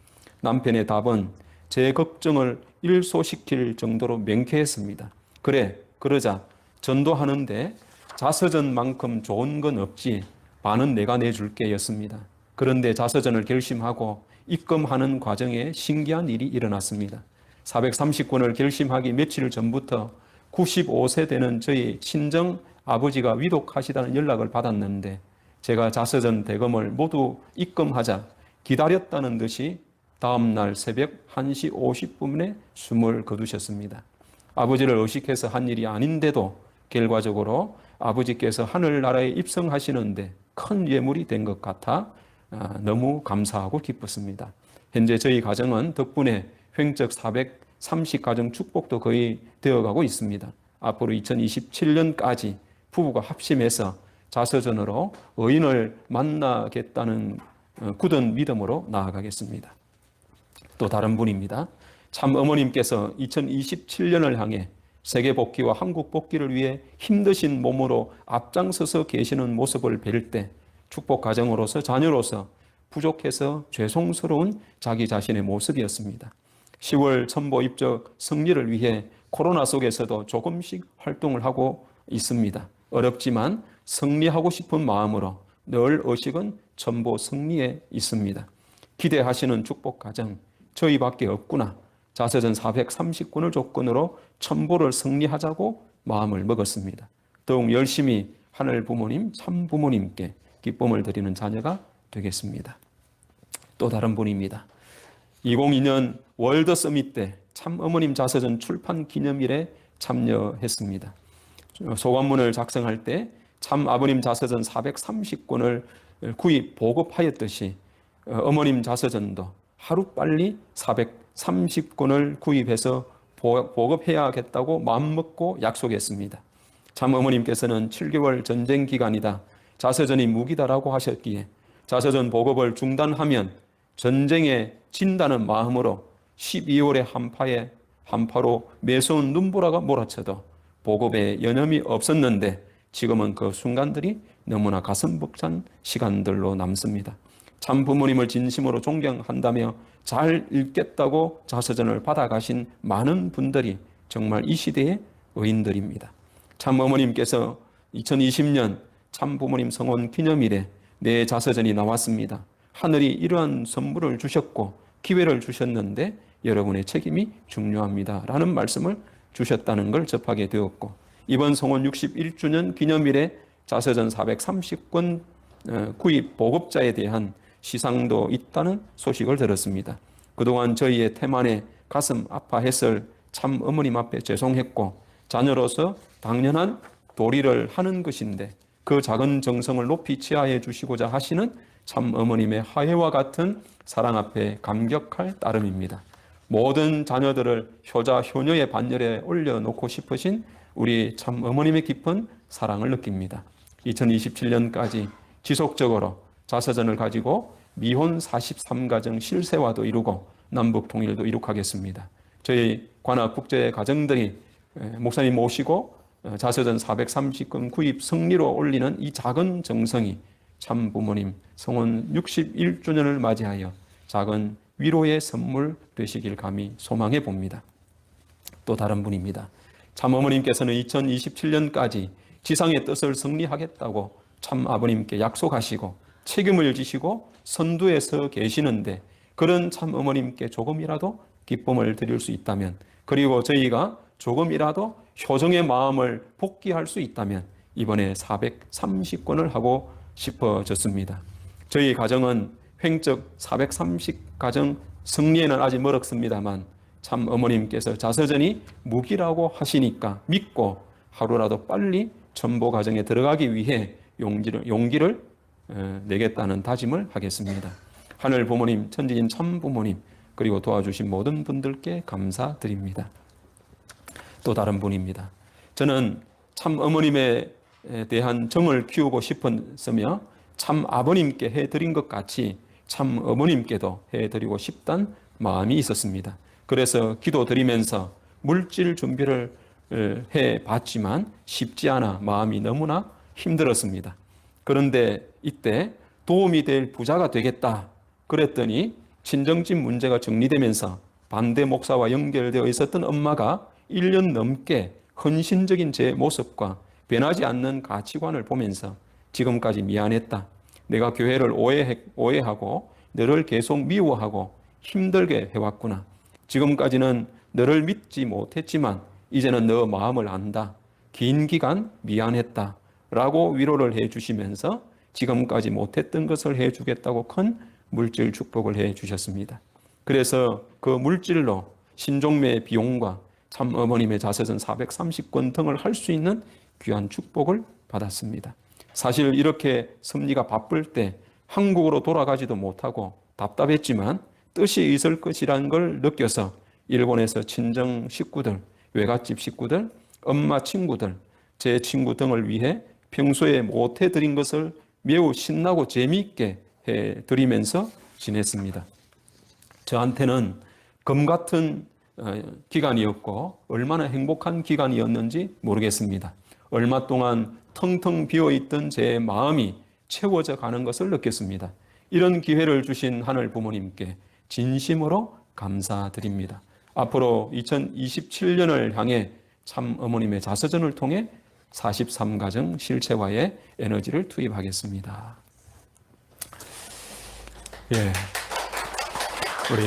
남편의 답은 제 걱정을 일소시킬 정도로 명쾌했습니다. 그래, 그러자. 전도하는데 자서전만큼 좋은 건 없지. 반은 내가 내줄게 였습니다. 그런데 자서전을 결심하고 입금하는 과정에 신기한 일이 일어났습니다. 430권을 결심하기 며칠 전부터 95세 되는 저희 친정 아버지가 위독하시다는 연락을 받았는데 제가 자서전 대금을 모두 입금하자 기다렸다는 듯이 다음날 새벽 1시 50분에 숨을 거두셨습니다. 아버지를 의식해서 한 일이 아닌데도 결과적으로 아버지께서 하늘나라에 입성하시는데 큰 예물이 된 것 같아 너무 감사하고 기뻤습니다. 현재 저희 가정은 덕분에 횡적 430가정 축복도 거의 되어가고 있습니다. 앞으로 2027년까지 부부가 합심해서 자서전으로 의인을 만나겠다는 굳은 믿음으로 나아가겠습니다. 또 다른 분입니다. 참 어머님께서 2027년을 향해 세계 복귀와 한국 복귀를 위해 힘드신 몸으로 앞장서서 계시는 모습을 뵐 때 축복 가정으로서 자녀로서 부족해서 죄송스러운 자기 자신의 모습이었습니다. 10월 천보 입적 승리를 위해 코로나 속에서도 조금씩 활동을 하고 있습니다. 어렵지만 승리하고 싶은 마음으로 늘 의식은 천보 승리에 있습니다. 기대하시는 축복 가정 저희밖에 없구나. 자서전 430권을 조건으로 천보를 승리하자고 마음을 먹었습니다. 더욱 열심히 하늘 부모님, 참 부모님께 기쁨을 드리는 자녀가 되겠습니다. 또 다른 분입니다. 2002년 월드 서밋 때 참 어머님 자서전 출판 기념일에 참여했습니다. 소감문을 작성할 때 참 아버님 자서전 430권을 구입 보급하였듯이 어머님 자서전도 하루빨리 430권을 구입해서 보급해야겠다고 마음먹고 약속했습니다. 참 어머님께서는 7개월 전쟁 기간이다. 자서전이 무기다라고 하셨기에 자서전 보급을 중단하면 전쟁에 진다는 마음으로 12월의 한파로 매서운 눈보라가 몰아쳐도 보급에 여념이 없었는데 지금은 그 순간들이 너무나 가슴 벅찬 시간들로 남습니다. 참 부모님을 진심으로 존경한다며 잘 읽겠다고 자서전을 받아가신 많은 분들이 정말 이 시대의 의인들입니다. 참 어머님께서 2020년 참 부모님 성원 기념일에 내 자서전이 나왔습니다. 하늘이 이러한 선물을 주셨고 기회를 주셨는데 여러분의 책임이 중요합니다. 라는 말씀을 주셨다는 걸 접하게 되었고 이번 성원 61주년 기념일에 자서전 430권 구입 보급자에 대한 시상도 있다는 소식을 들었습니다. 그동안 저희의 태만에 가슴 아파했을 참 어머님 앞에 죄송했고 자녀로서 당연한 도리를 하는 것인데 그 작은 정성을 높이 치하해 주시고자 하시는 참 어머님의 하회와 같은 사랑 앞에 감격할 따름입니다. 모든 자녀들을 효자 효녀의 반열에 올려놓고 싶으신 우리 참 어머님의 깊은 사랑을 느낍니다. 2027년까지 지속적으로 자서전을 가지고 미혼 43가정 실세화도 이루고 남북 통일도 이룩하겠습니다. 저희 관악 국제 가정들이 목사님 모시고 자서전 430권 구입 승리로 올리는 이 작은 정성이 참 부모님 성원 61주년을 맞이하여 작은 위로의 선물 되시길 감히 소망해 봅니다. 또 다른 분입니다. 참 어머님께서는 2027년까지 지상의 뜻을 승리하겠다고 참 아버님께 약속하시고 책임을 지시고 선두에 서 계시는데 그런 참 어머님께 조금이라도 기쁨을 드릴 수 있다면 그리고 저희가 조금이라도 효정의 마음을 복귀할 수 있다면 이번에 430건을 하고 싶어졌습니다. 저희 가정은 횡적 430가정 승리에는 아직 멀었습니다만 참 어머님께서 자서전이 무기라고 하시니까 믿고 하루라도 빨리 전보 가정에 들어가기 위해 용기를 내겠다는 다짐을 하겠습니다. 하늘 부모님, 천지인 참 부모님, 그리고 도와주신 모든 분들께 감사드립니다. 또 다른 분입니다. 저는 참 어머님에 대한 정을 키우고 싶었으며 참 아버님께 해드린 것 같이 참 어머님께도 해드리고 싶단 마음이 있었습니다. 그래서 기도드리면서 물질 준비를 해봤지만 쉽지 않아 마음이 너무나 힘들었습니다. 그런데 이때 도움이 될 부자가 되겠다 그랬더니 친정집 문제가 정리되면서 반대 목사와 연결되어 있었던 엄마가 1년 넘게 헌신적인 제 모습과 변하지 않는 가치관을 보면서 지금까지 미안했다. 내가 교회를 오해하고 너를 계속 미워하고 힘들게 해왔구나. 지금까지는 너를 믿지 못했지만 이제는 너 마음을 안다. 긴 기간 미안했다. 라고 위로를 해주시면서 지금까지 못했던 것을 해주겠다고 큰 물질 축복을 해주셨습니다. 그래서 그 물질로 신종매의 비용과 참 어머님의 자서전 430권 등을 할 수 있는 귀한 축복을 받았습니다. 사실 이렇게 섭리가 바쁠 때 한국으로 돌아가지도 못하고 답답했지만 뜻이 있을 것이라는 걸 느껴서 일본에서 친정 식구들, 외갓집 식구들, 엄마 친구들, 제 친구 등을 위해 평소에 못해드린 것을 매우 신나고 재미있게 해드리면서 지냈습니다. 저한테는 검 같은 기간이었고 얼마나 행복한 기간이었는지 모르겠습니다. 얼마 동안 텅텅 비어있던 제 마음이 채워져 가는 것을 느꼈습니다. 이런 기회를 주신 하늘 부모님께 진심으로 감사드립니다. 앞으로 2027년을 향해 참 어머님의 자서전을 통해 43가정 실체화에 에너지를 투입하겠습니다. 예, 우리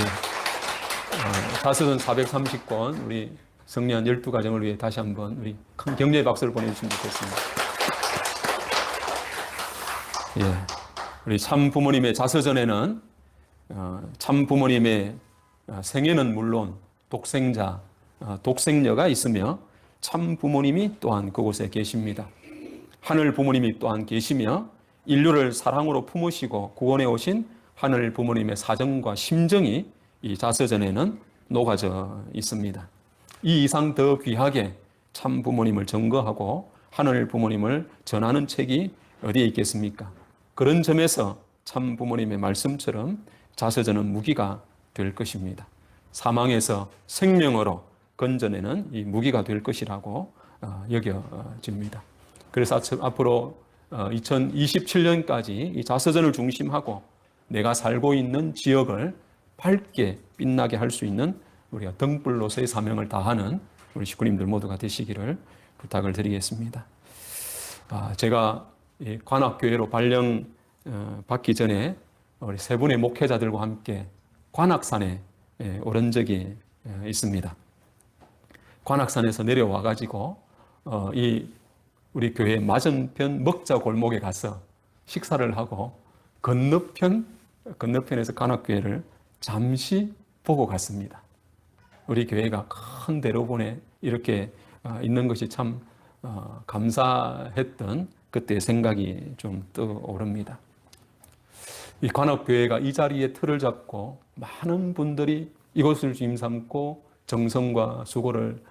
자서전 430권 우리 승리한 12가정을 위해 다시 한번 우리 큰 격려의 박수를 보내주시면 좋겠습니다. 예, 우리 참 부모님의 자서전에는 참 부모님의 생애는 물론 독생자, 독생녀가 있으며 참 부모님이 또한 그곳에 계십니다. 하늘 부모님이 또한 계시며 인류를 사랑으로 품으시고 구원해 오신 하늘 부모님의 사정과 심정이 이 자서전에는 녹아져 있습니다. 이 이상 더 귀하게 참 부모님을 증거하고 하늘 부모님을 전하는 책이 어디에 있겠습니까? 그런 점에서 참 부모님의 말씀처럼 자서전은 무기가 될 것입니다. 사망에서 생명으로 건져내는 이 무기가 될 것이라고 여겨집니다. 그래서 앞으로 2027년까지 이 자서전을 중심하고 내가 살고 있는 지역을 밝게 빛나게 할 수 있는 우리가 등불로서의 사명을 다하는 우리 식구님들 모두가 되시기를 부탁을 드리겠습니다. 제가 관악교회로 발령 받기 전에 우리 세 분의 목회자들과 함께 관악산에 오른 적이 있습니다. 관악산에서 내려와 가지고 우리 교회 맞은편 먹자 골목에 가서 식사를 하고 건너편에서 관악교회를 잠시 보고 갔습니다. 우리 교회가 큰 대로변에 이렇게 있는 것이 참 감사했던 그때의 생각이 좀 떠오릅니다. 이 관악교회가 이 자리에 틀을 잡고 많은 분들이 이곳을 주임 삼고 정성과 수고를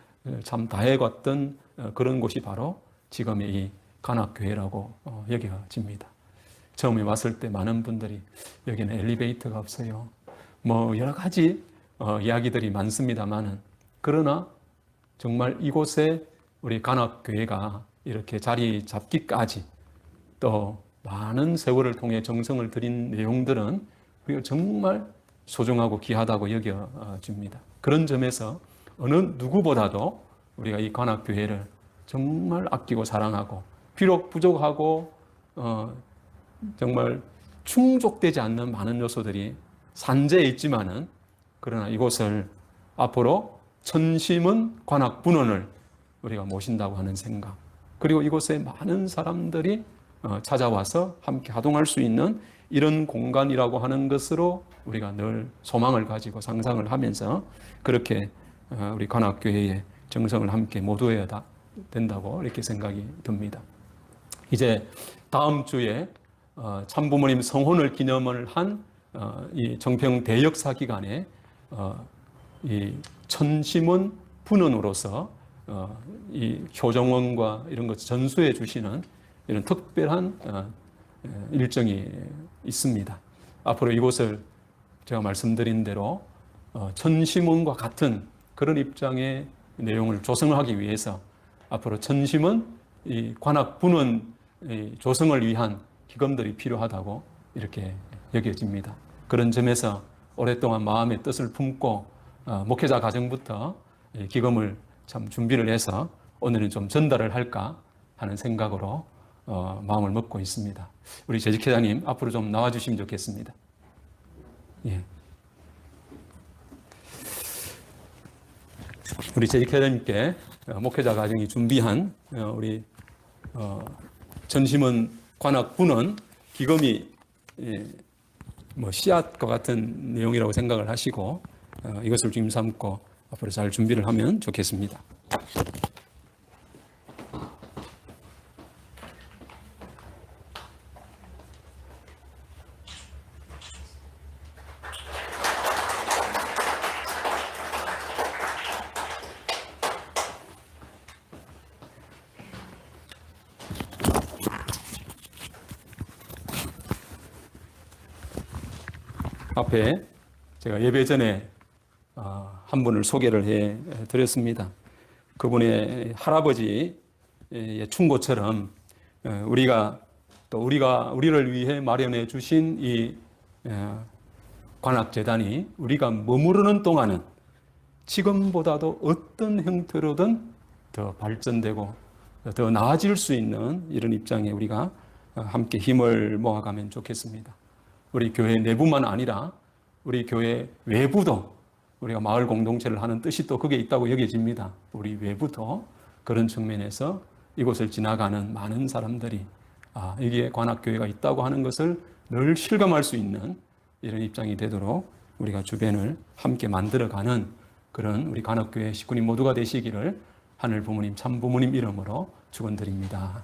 참 다해왔던 그런 곳이 바로 지금의 이 관악교회라고 여겨집니다. 처음에 왔을 때 많은 분들이 여기는 엘리베이터가 없어요. 뭐 여러 가지 이야기들이 많습니다만은 그러나 정말 이곳에 우리 관악교회가 이렇게 자리 잡기까지 또 많은 세월을 통해 정성을 들인 내용들은 우리가 정말 소중하고 귀하다고 여겨집니다. 그런 점에서 어느 누구보다도 우리가 이 관악교회를 정말 아끼고 사랑하고 비록 부족하고 정말 충족되지 않는 많은 요소들이 산재에 있지만은 그러나 이곳을 앞으로 천심은 관악분원을 우리가 모신다고 하는 생각, 그리고 이곳에 많은 사람들이 찾아와서 함께 활동할 수 있는 이런 공간이라고 하는 것으로 우리가 늘 소망을 가지고 상상을 하면서 그렇게 우리 관악교회의 정성을 함께 모두해야 된다고 이렇게 생각이 듭니다. 이제 다음 주에 참부모님 성혼을 기념을 한 이 정평 대역사 기간에 이 천심원 분원으로서 이 효정원과 이런 것 전수해 주시는 이런 특별한 일정이 있습니다. 앞으로 이곳을 제가 말씀드린 대로 천심원과 같은 그런 입장의 내용을 조성하기 위해서 앞으로 천심원 이 관악 분원 조성을 위한 기금들이 필요하다고 이렇게 여겨집니다. 그런 점에서 오랫동안 마음의 뜻을 품고 목회자 가정부터 기금을 참 준비를 해서 오늘은 좀 전달을 할까 하는 생각으로 마음을 먹고 있습니다. 우리 재직회장님 앞으로 좀 나와주시면 좋겠습니다. 예. 우리 재직회장님께 목회자 가정이 준비한 우리 전심원 관악 분원 기금이 뭐 씨앗과 같은 내용이라고 생각을 하시고 이것을 주임 삼고 앞으로 잘 준비를 하면 좋겠습니다. 앞에 제가 예배 전에 한 분을 소개를 해 드렸습니다. 그분의 할아버지의 충고처럼 우리를 위해 마련해 주신 이 관악재단이 우리가 머무르는 동안은 지금보다도 어떤 형태로든 더 발전되고 더 나아질 수 있는 이런 입장에 우리가 함께 힘을 모아가면 좋겠습니다. 우리 교회 내부만 아니라 우리 교회 외부도 우리가 마을 공동체를 하는 뜻이 또 그게 있다고 여겨집니다. 우리 외부도 그런 측면에서 이곳을 지나가는 많은 사람들이 여기에 관악교회가 있다고 하는 것을 늘 실감할 수 있는 이런 입장이 되도록 우리가 주변을 함께 만들어가는 그런 우리 관악교회 식구님 모두가 되시기를 하늘 부모님 참 부모님 이름으로 축원드립니다.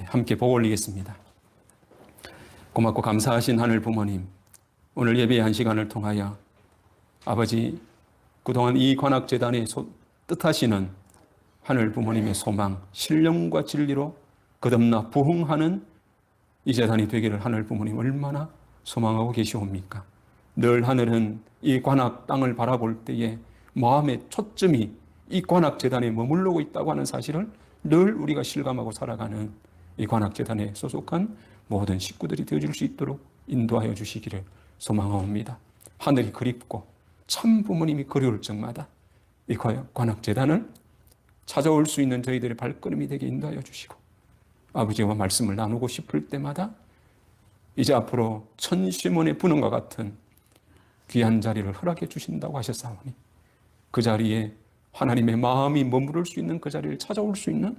함께 복 올리겠습니다. 고맙고 감사하신 하늘 부모님, 오늘 예배의 한 시간을 통하여 아버지 그동안 이 관악재단에 뜻하시는 하늘 부모님의 소망, 신령과 진리로 거듭나 부흥하는 이 재단이 되기를 하늘 부모님 얼마나 소망하고 계시옵니까? 늘 하늘은 이 관악 땅을 바라볼 때에 마음의 초점이 이 관악재단에 머무르고 있다고 하는 사실을 늘 우리가 실감하고 살아가는 이 관악재단에 소속한 모든 식구들이 되어줄 수 있도록 인도하여 주시기를 소망하옵니다. 하늘이 그립고 참 부모님이 그리울 적마다 이 관악재단을 찾아올 수 있는 저희들의 발걸음이 되게 인도하여 주시고 아버지와 말씀을 나누고 싶을 때마다 이제 앞으로 천심원의 분원과 같은 귀한 자리를 허락해 주신다고 하셨사오니 그 자리에 하나님의 마음이 머무를 수 있는 그 자리를 찾아올 수 있는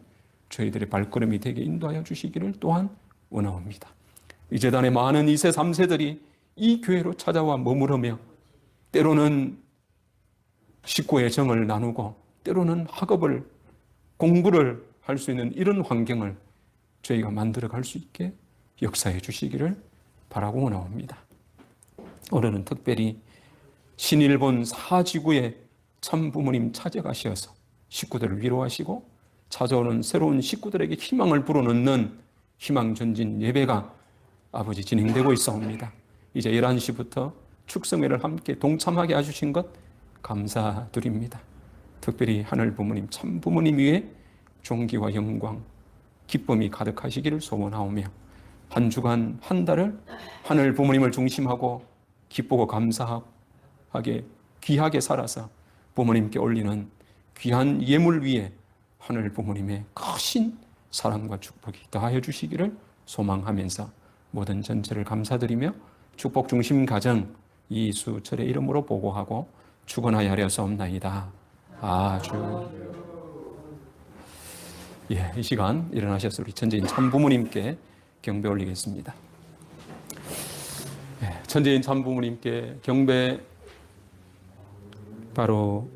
저희들의 발걸음이 되게 인도하여 주시기를 또한 원하옵니다. 이 재단의 많은 2세, 3세들이 이 교회로 찾아와 머무르며 때로는 식구의 정을 나누고 때로는 학업을 공부를 할 수 있는 이런 환경을 저희가 만들어 갈 수 있게 역사해 주시기를 바라고 원하옵니다. 오늘은 특별히 신일본 사지구에 참 부모님 찾아가셔서 식구들을 위로하시고 찾아오는 새로운 식구들에게 희망을 불어넣는 희망 전진 예배가 아버지 진행되고 있사옵니다. 이제 11시부터 축성회를 함께 동참하게 해주신 것 감사드립니다. 특별히 하늘 부모님 참 부모님 위에 존귀와 영광 기쁨이 가득하시기를 소원하오며 한 주간 한 달을 하늘 부모님을 중심하고 기쁘고 감사하게 귀하게 살아서 부모님께 올리는 귀한 예물 위에 하늘 부모님의 크신 사랑과 축복이 더하여 주시기를 소망하면서 모든 전체를 감사드리며 축복 중심 가정 이수철의 이름으로 보고하고 축원하여 하려서옵나이다. 아주 예, 이 시간 일어나셔서 우리 천재인 참부모님께 경배 올리겠습니다. 예, 천재인 참부모님께 경배 바로